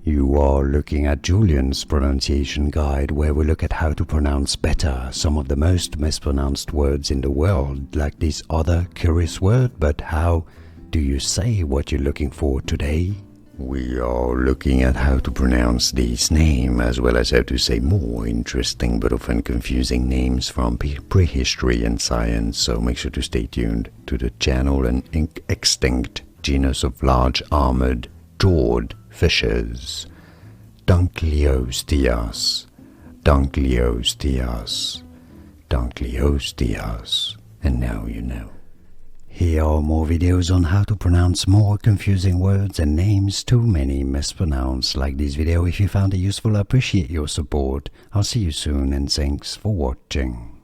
You are looking at Julian's pronunciation guide, where we look at how to pronounce better some of the most mispronounced words in the world, like this other curious word. But how do you say what you're looking for today? We are looking at how to pronounce this name, as well as how to say more interesting but often confusing names from prehistory and science, so make sure to stay tuned to the channel. An extinct genus of large armored jawed fishes. Dunkleosteus, Dunkleosteus, Dunkleosteus. And now you know. Here are more videos on how to pronounce more confusing words and names too many mispronounced. Like this video if you found it useful. I appreciate your support. I'll see you soon and thanks for watching.